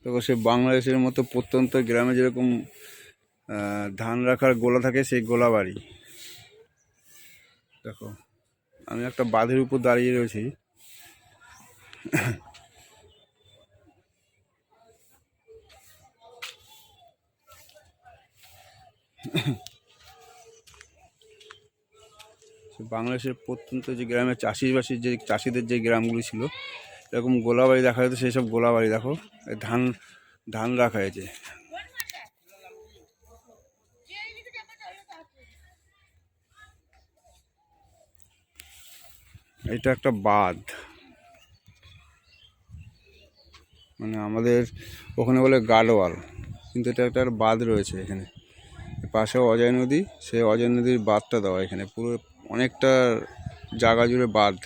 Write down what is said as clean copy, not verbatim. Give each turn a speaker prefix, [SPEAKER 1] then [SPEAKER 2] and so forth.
[SPEAKER 1] দেখো সে বাংলাদেশের মতো প্রত্যন্ত গ্রামে যেরকম ধান রাখার গোলা থাকে, সেই গোলা বাড়ি। দেখো আমি একটা বাঁধের উপর দাঁড়িয়ে রয়েছি। বাংলাদেশের প্রত্যন্ত যে গ্রামে চাষিবাসীর যে চাষিদের যে গ্রামগুলি ছিল, এরকম গোলাবাড়ি দেখা যেত। সেই সব গোলাবাড়ি দেখো, ধান ধান রাখা হয়েছে। এটা একটা বাঁধ, মানে আমাদের ওখানে বলে গার্ডওয়াল, কিন্তু এটা একটা বাঁধ রয়েছে এখানে। পাশে অজয় নদী, সেই অজয় নদীর বাঁধটা দেওয়া এখানে পুরো অনেকটা জায়গা জুড়ে বাঁধ।